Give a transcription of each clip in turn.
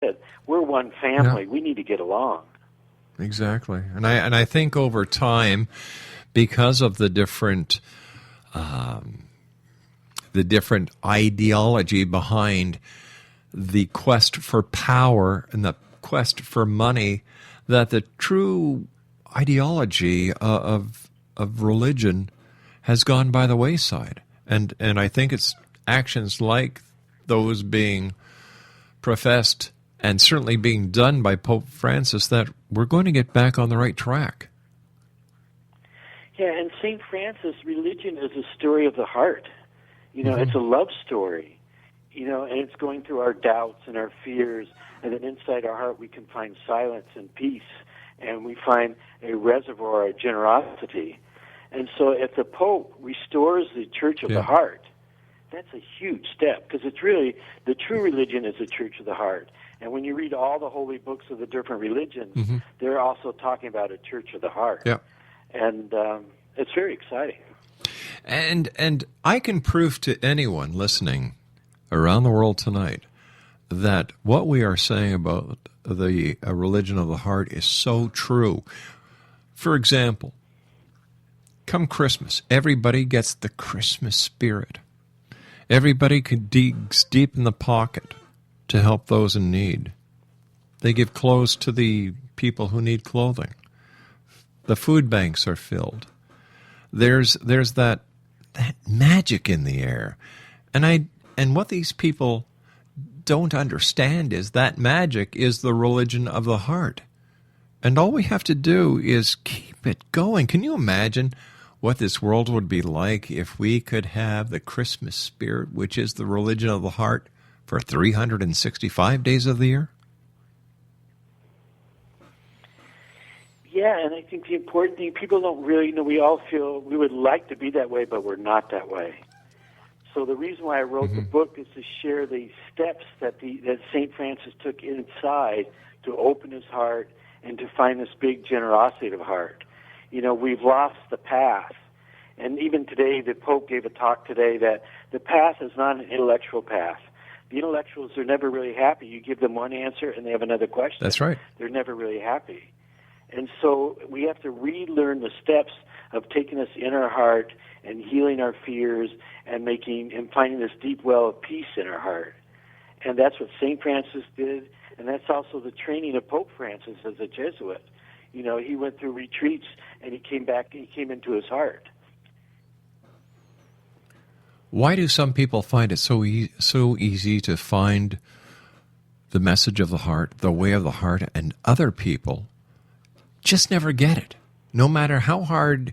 said, we're one family. We need to get along. Exactly. And I think over time, because of the different ideology behind the quest for power and the quest for money, that the true ideology of religion has gone by the wayside. And I think it's actions like those being professed and certainly being done by Pope Francis that we're going to get back on the right track. Yeah, and St. Francis, religion is a story of the heart. It's a love story, and it's going through our doubts and our fears, and then inside our heart we can find silence and peace, and we find a reservoir of generosity. And so if the Pope restores the Church of the Heart, that's a huge step, because it's really, the true religion is the Church of the Heart. And when you read all the holy books of the different religions, they're also talking about a Church of the Heart. Yeah. And it's very exciting. And I can prove to anyone listening around the world tonight that what we are saying about the religion of the heart is so true. For example, come Christmas, everybody gets the Christmas spirit. Everybody digs deep in the pocket to help those in need. They give clothes to the people who need clothing. The food banks are filled. There's that magic in the air. And what these people don't understand is that magic is the religion of the heart. And all we have to do is keep it going. Can you imagine what this world would be like if we could have the Christmas spirit, which is the religion of the heart, for 365 days of the year? Yeah, and I think the important thing, people don't really know, we all feel we would like to be that way, but we're not that way. So the reason why I wrote the book is to share the steps that St. Francis took inside to open his heart and to find this big generosity of heart. We've lost the path. And even today, the Pope gave a talk today that the path is not an intellectual path. The intellectuals are never really happy. You give them one answer and they have another question. That's right. They're never really happy. And so we have to relearn the steps of taking us in our heart and healing our fears and finding this deep well of peace in our heart. And that's what St. Francis did, and that's also the training of Pope Francis as a Jesuit. He went through retreats and he came back and he came into his heart. Why do some people find it so easy to find the message of the heart, the way of the heart, and other people just never get it? No matter how hard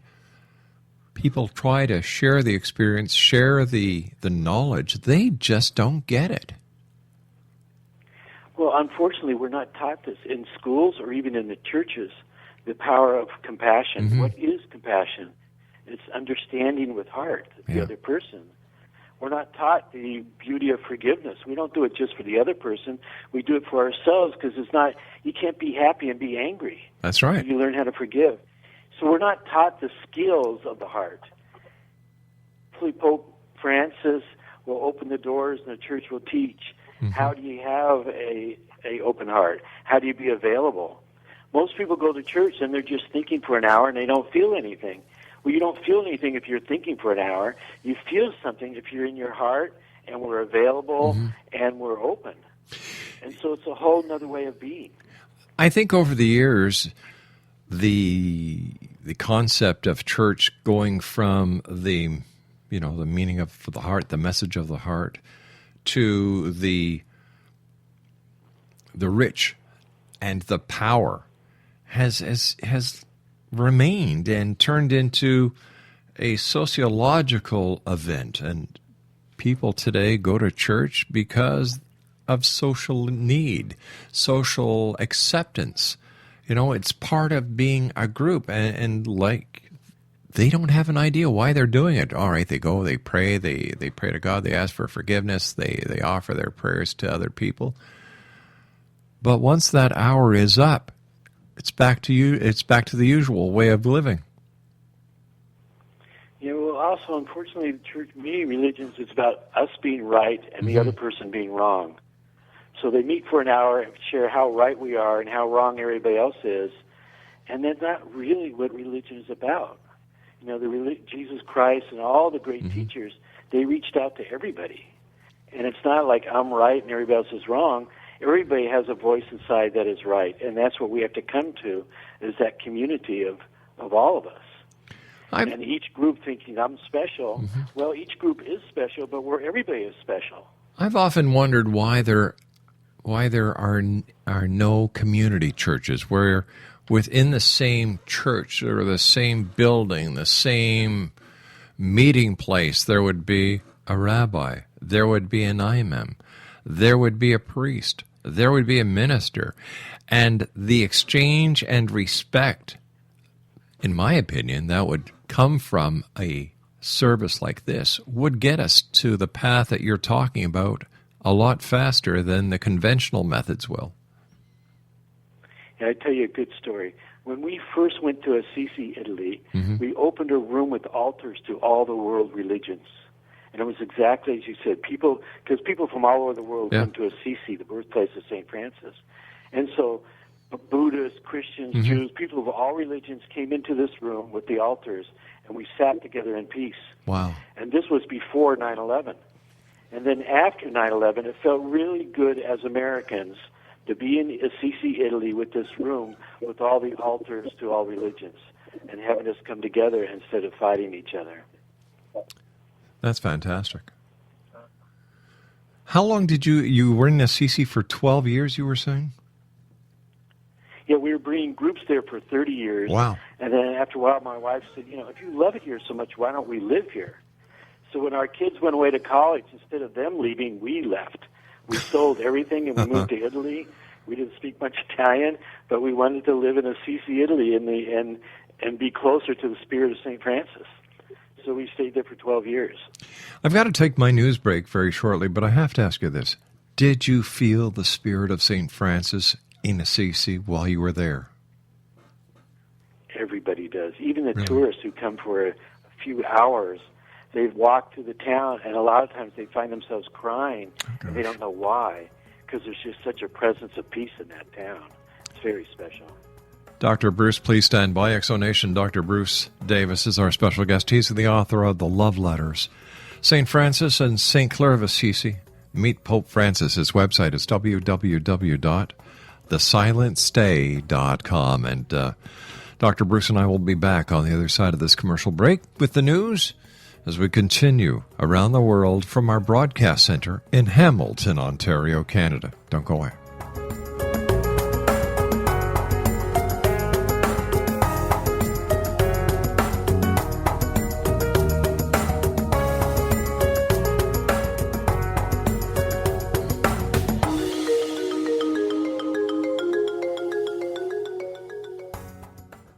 people try to share the experience, share the knowledge, they just don't get it. Well, unfortunately, we're not taught this in schools or even in the churches, the power of compassion. What is compassion? It's understanding with heart the other person. We're not taught the beauty of forgiveness. We don't do it just for the other person. We do it for ourselves, because you can't be happy and be angry. That's right. You learn how to forgive. So we're not taught the skills of the heart. Hopefully Pope Francis will open the doors and the church will teach. How do you have a open heart? How do you be available? Most people go to church and they're just thinking for an hour and they don't feel anything. Well, you don't feel anything if you're thinking for an hour. You feel something if you're in your heart and we're available and we're open. And so it's a whole other way of being. I think over the years, the concept of church going from the meaning of the heart, the message of the heart, to the rich and the power has remained and turned into a sociological event. And people today go to church because of social need, social acceptance. It's part of being a group, and they don't have an idea why they're doing it. All right, they go, they pray, they pray to God, they ask for forgiveness, they offer their prayers to other people. But once that hour is up, it's back to you. It's back to the usual way of living. Well, also, unfortunately, the church, many religions, it's about us being right and the other person being wrong. So they meet for an hour and share how right we are and how wrong everybody else is. And that's not really what religion is about. You know, Jesus Christ and all the great teachers, they reached out to everybody. And it's not like I'm right and everybody else is wrong. Everybody has a voice inside that is right. And that's what we have to come to, is that community of all of us. And each group thinking I'm special. Well, each group is special, but everybody is special. I've often wondered why there are no community churches where within the same church or the same building, the same meeting place, there would be a rabbi, there would be an imam, there would be a priest, there would be a minister, and the exchange and respect, in my opinion, that would come from a service like this would get us to the path that you're talking about a lot faster than the conventional methods will. Yeah, I tell you a good story. When we first went to Assisi, Italy, we opened a room with altars to all the world religions. And it was exactly as you said, because people from all over the world come to Assisi, the birthplace of St. Francis. And so Buddhists, Christians, Jews, people of all religions came into this room with the altars, and we sat together in peace. Wow. And this was before 9/11. And then after 9/11, it felt really good as Americans to be in Assisi, Italy, with this room with all the altars to all religions and having us come together instead of fighting each other. That's fantastic. How long did you were in Assisi for 12 years, you were saying? Yeah, we were bringing groups there for 30 years. Wow. And then after a while, my wife said, if you love it here so much, why don't we live here? So when our kids went away to college, instead of them leaving, we left. We sold everything and we moved to Italy. We didn't speak much Italian, but we wanted to live in Assisi, Italy, and be closer to the spirit of St. Francis. So we stayed there for 12 years. I've got to take my news break very shortly, but I have to ask you this. Did you feel the spirit of St. Francis in Assisi while you were there? Everybody does. Even the tourists who come for a few hours, they've walked through the town, and a lot of times they find themselves crying, and they don't know why, because there's just such a presence of peace in that town. It's very special. Dr. Bruce, please stand by. Exonation. Dr. Bruce Davis is our special guest. He's the author of The Love Letters. St. Francis and St. Clare of Assisi. Meet Pope Francis. His website is www.thesilentstay.com. And Dr. Bruce and I will be back on the other side of this commercial break with the news as we continue around the world from our broadcast center in Hamilton, Ontario, Canada. Don't go away.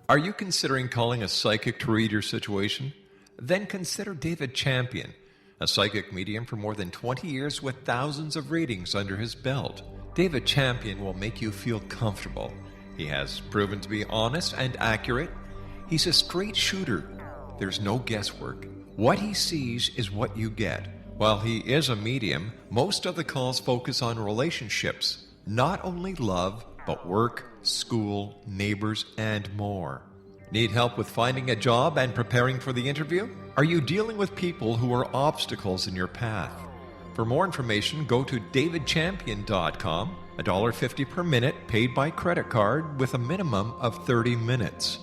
Are you considering calling a psychic to read your situation? Then consider David Champion, a psychic medium for more than 20 years with thousands of readings under his belt. David Champion will make you feel comfortable. He has proven to be honest and accurate. He's a straight shooter. There's no guesswork. What he sees is what you get. While he is a medium, most of the calls focus on relationships, not only love, but work, school, neighbors, and more. Need help with finding a job and preparing for the interview? Are you dealing with people who are obstacles in your path? For more information, go to davidchampion.com, $1.50 per minute paid by credit card with a minimum of 30 minutes.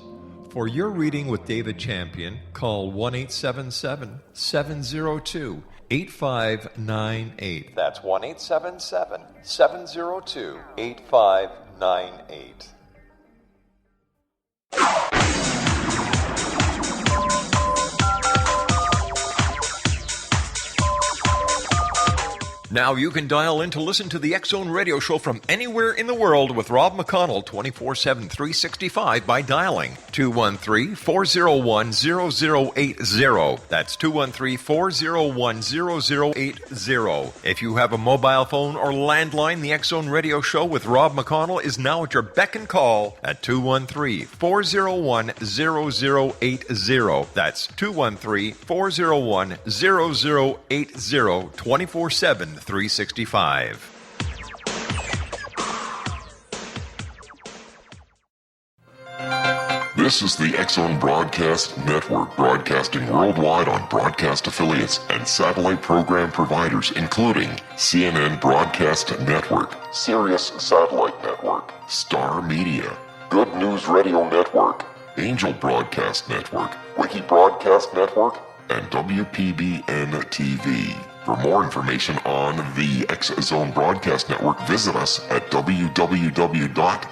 For your reading with David Champion, call 1-877-702-8598. That's 1-877-702-8598. Now you can dial in to listen to the X-Zone Radio Show from anywhere in the world with Rob McConnell 24/7, 365 by dialing 213-401-0080. That's 213-401-0080. If you have a mobile phone or landline, the X-Zone Radio Show with Rob McConnell is now at your beck and call at 213-401-0080. That's 213-401-0080, 24/7, 365. This is the X-Zone Broadcast Network, broadcasting worldwide on broadcast affiliates and satellite program providers, including CNN Broadcast Network, Sirius Satellite Network, Star Media, Good News Radio Network, Angel Broadcast Network, Wiki Broadcast Network, and WPBN TV. For more information on the X-Zone Broadcast Network, visit us at www.xzbn.net.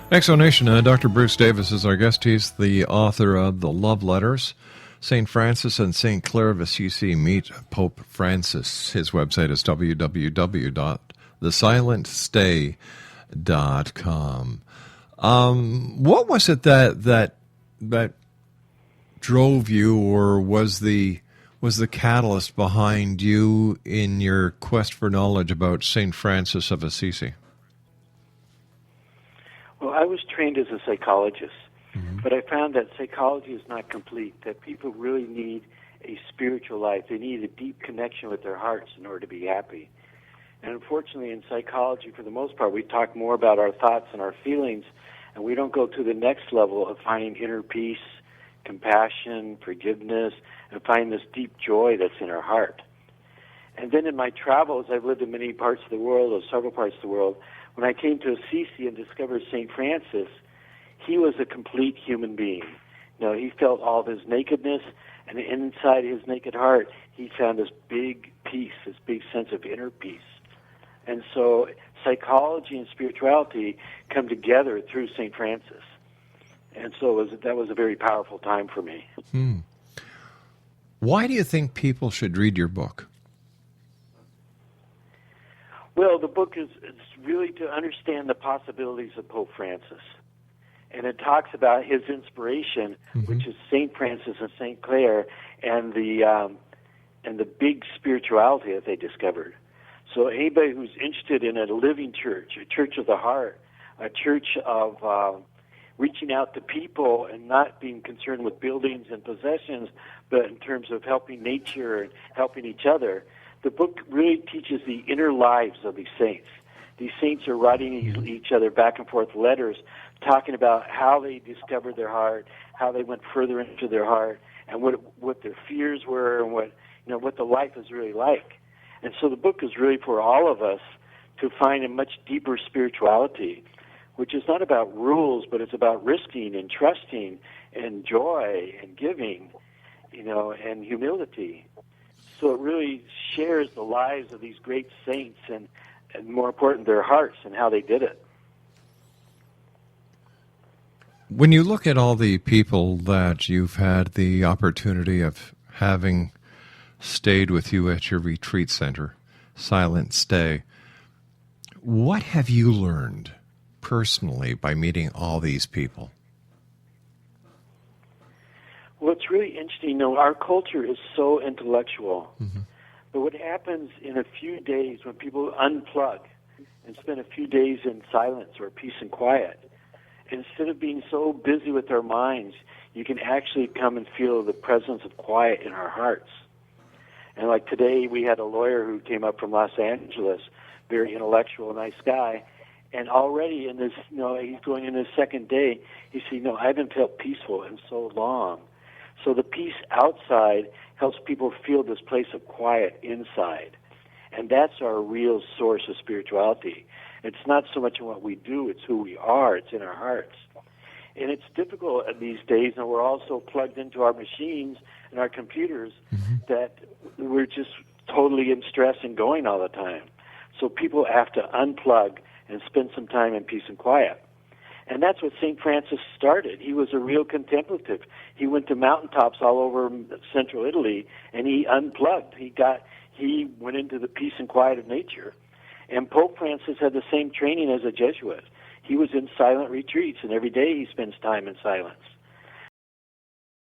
Exonation, Dr. Bruce Davis is our guest. He's the author of The Love Letters, St. Francis and St. Clare of Assisi Meet Pope Francis. His website is www.thesilentstay.com. What was it that drove you, or was the catalyst behind you in your quest for knowledge about St. Francis of Assisi? Well, I was trained as a psychologist, but I found that psychology is not complete, that people really need a spiritual life. They need a deep connection with their hearts in order to be happy. And unfortunately, in psychology, for the most part, we talk more about our thoughts and our feelings, and we don't go to the next level of finding inner peace, compassion, forgiveness, and find this deep joy that's in our heart. And then in my travels, I've lived in many parts of the world, or several parts of the world. When I came to Assisi and discovered St. Francis, he was a complete human being. You know, he felt all of his nakedness, and inside his naked heart, he found this big peace, this big sense of inner peace. And so psychology and spirituality come together through St. Francis. And so that was a very powerful time for me. Why do you think people should read your book? Well, the book is really to understand the possibilities of Pope Francis. And it talks about his inspiration, which is St. Francis and St. Clare, and the big spirituality that they discovered. So anybody who's interested in a living church, a church of the heart, a church of reaching out to people and not being concerned with buildings and possessions, but in terms of helping nature and helping each other, the book really teaches the inner lives of these saints. These saints are writing each other back and forth letters, talking about how they discovered their heart, how they went further into their heart, and what their fears were, and what the life is really like. And so the book is really for all of us to find a much deeper spirituality, which is not about rules, but it's about risking and trusting and joy and giving, and humility. So it really shares the lives of these great saints and more important, their hearts and how they did it. When you look at all the people that you've had the opportunity of having stayed with you at your retreat center, Silent Stay, what have you learned personally by meeting all these people? Well, it's really interesting. Our culture is so intellectual. But what happens in a few days when people unplug and spend a few days in silence or peace and quiet, instead of being so busy with our minds, you can actually come and feel the presence of quiet in our hearts. And like today, we had a lawyer who came up from Los Angeles, very intellectual, nice guy, and already in this, he's going in his second day, he said, I haven't felt peaceful in so long. So the peace outside helps people feel this place of quiet inside. And that's our real source of spirituality. It's not so much in what we do, it's who we are, it's in our hearts. And it's difficult these days, and we're also plugged into our machines and our computers that we're just totally in stress and going all the time. So people have to unplug and spend some time in peace and quiet. And that's what St. Francis started. He was a real contemplative. He went to mountaintops all over central Italy, and he unplugged. He went into the peace and quiet of nature. And Pope Francis had the same training as a Jesuit. He was in silent retreats, and every day he spends time in silence.